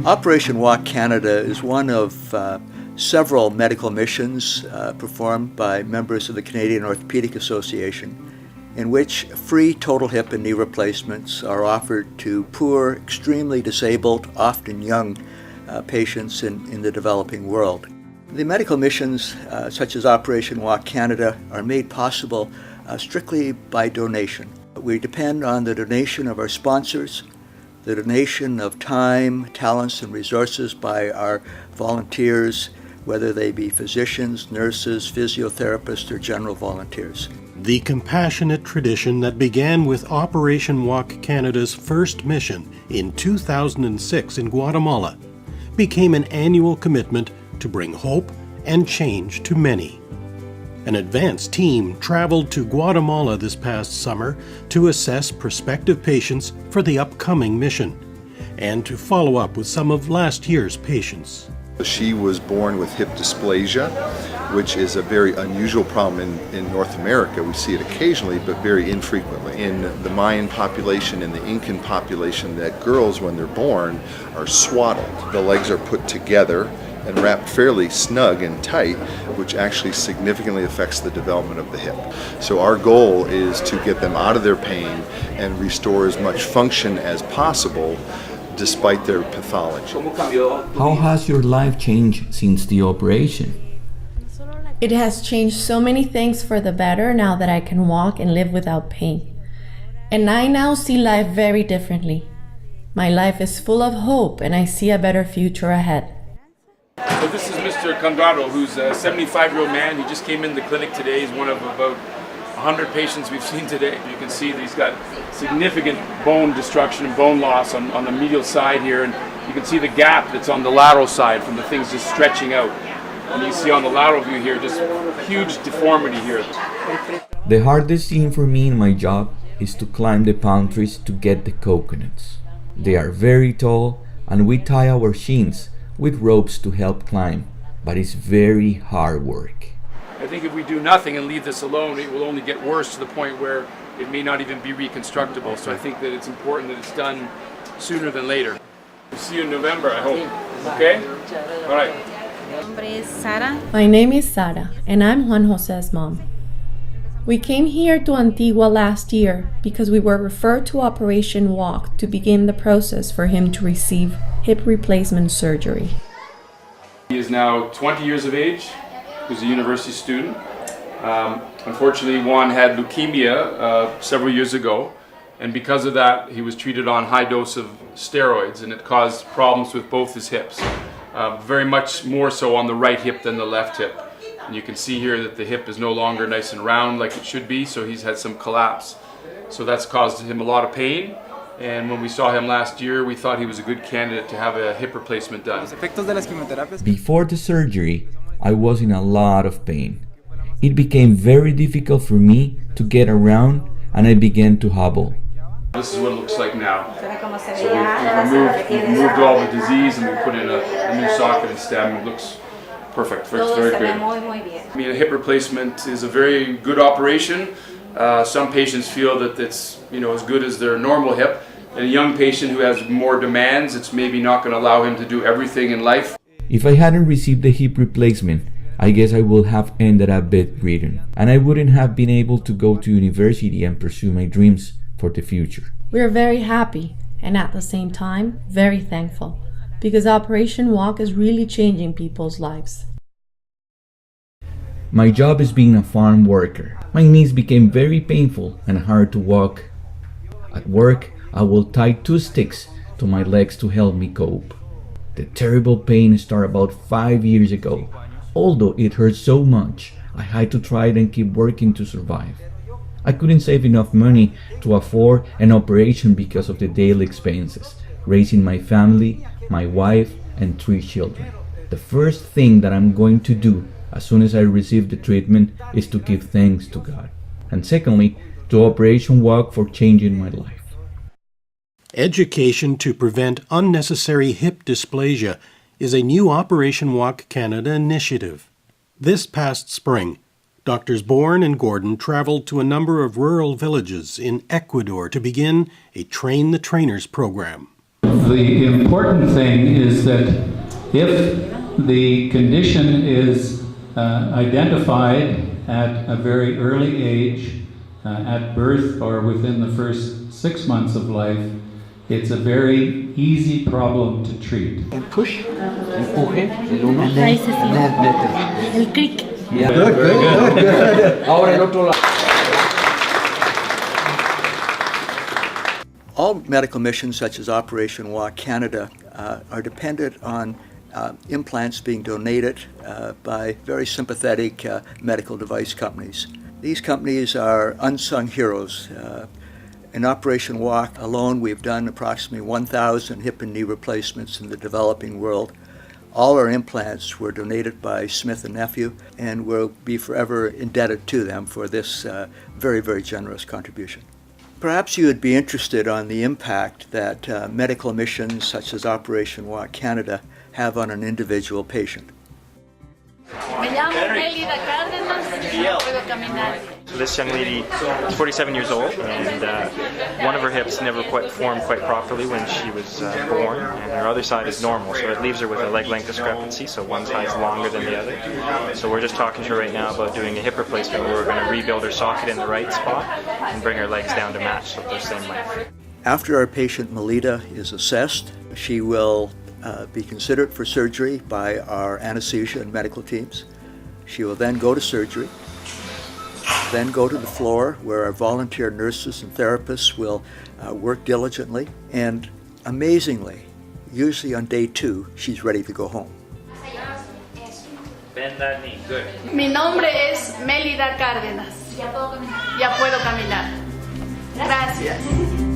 Operation Walk Canada is one of several medical missions performed by members of the Canadian Orthopedic Association, in which free total hip and knee replacements are offered to poor, extremely disabled, often young patients in the developing world. The medical missions, such as Operation Walk Canada, are made possible strictly by donation. We depend on the donation of our sponsors, the donation of time, talents, and resources by our volunteers, whether they be physicians, nurses, physiotherapists, or general volunteers. The compassionate tradition that began with Operation Walk Canada's first mission in 2006 in Guatemala became an annual commitment to bring hope and change to many. An advanced team traveled to Guatemala this past summer to assess prospective patients for the upcoming mission and to follow up with some of last year's patients. She was born with hip dysplasia, which is a very unusual problem in North America. We see it occasionally, but very infrequently. In the Mayan population and the Incan population, that girls, when they're born, are swaddled. The legs are put together and wrapped fairly snug and tight, which actually significantly affects the development of the hip. So our goal is to get them out of their pain and restore as much function as possible despite their pathology. How has your life changed since the operation? It has changed so many things for the better now that I can walk and live without pain. And I now see life very differently. My life is full of hope and I see a better future ahead. So this is Mr. Conrado, who's a 75-year-old man. He just came in the clinic today. He's one of about 100 patients we've seen today. You can see that he's got significant bone destruction and bone loss on the medial side here, and you can see the gap that's on the lateral side from the things just stretching out. And you see on the lateral view here, just huge deformity here. The hardest thing for me in my job is to climb the palm trees to get the coconuts. They are very tall, and we tie our shins with ropes to help climb, but it's very hard work. I think if we do nothing and leave this alone, it will only get worse to the point where it may not even be reconstructable. So I think that it's important that it's done sooner than later. We'll see you in November, I hope. Okay? All right. My name is Sara, and I'm Juan Jose's mom. We came here to Antigua last year because we were referred to Operation Walk to begin the process for him to receive hip replacement surgery. He is now 20 years of age. He's a university student. Unfortunately, Juan had leukemia several years ago, and because of that, he was treated on high dose of steroids, and it caused problems with both his hips. Very much more so on the right hip than the left hip. And you can see here that the hip is no longer nice and round like it should be, so he's had some collapse. So that's caused him a lot of pain. And when we saw him last year, we thought he was a good candidate to have a hip replacement done. Before the surgery, I was in a lot of pain. It became very difficult for me to get around, and I began to hobble. This is what it looks like now. So we've removed all the disease and we put in a new socket and stem. It looks perfect. It's very good. I mean, a hip replacement is a very good operation. Some patients feel that it's as good as their normal hip. And a young patient who has more demands, it's maybe not going to allow him to do everything in life. If I hadn't received the hip replacement, I guess I would have ended up bedridden, and I wouldn't have been able to go to university and pursue my dreams for the future. We are very happy and at the same time very thankful because Operation Walk is really changing people's lives. My job is being a farm worker. My knees became very painful and hard to walk. At work, I will tie 2 sticks to my legs to help me cope. The terrible pain started about 5 years ago. Although it hurt so much, I had to try it and keep working to survive. I couldn't save enough money to afford an operation because of the daily expenses, raising my family, my wife, and 3 children. The first thing that I'm going to do as soon as I receive the treatment is to give thanks to God. And secondly, to Operation Walk for changing my life. Education to prevent unnecessary hip dysplasia is a new Operation Walk Canada initiative. This past spring, Drs. Bourne and Gordon traveled to a number of rural villages in Ecuador to begin a Train the Trainers program. The important thing is that if the condition is identified at a very early age, at birth or within the first 6 months of life, it's a very easy problem to treat. And push, empuje, el uno. Ahí se siente. El clic. Yeah. Good. Ahora el otro lado. All medical missions, such as Operation Walk Canada, are dependent on implants being donated by very sympathetic medical device companies. These companies are unsung heroes. In Operation Walk alone, we've done approximately 1,000 hip and knee replacements in the developing world. All our implants were donated by Smith & Nephew, and we'll be forever indebted to them for this very, very generous contribution. Perhaps you would be interested on the impact that medical missions such as Operation Walk Canada have on an individual patient. Me llamo Mélida Cárdenas y no puedo caminar. This young lady is 47 years old, and one of her hips never quite formed quite properly when she was born, and her other side is normal, so it leaves her with a leg length discrepancy, so one side is longer than the other. So we're just talking to her right now about doing a hip replacement where we're going to rebuild her socket in the right spot and bring her legs down to match so they're same length. After our patient Melita is assessed, she will be considered for surgery by our anesthesia and medical teams. She will then go to surgery, then go to the floor where our volunteer nurses and therapists will work diligently, and amazingly, usually on day 2, she's ready to go home. Bend that knee, good. Mi nombre es Mélida Cárdenas. Ya puedo caminar. Ya puedo caminar. Gracias.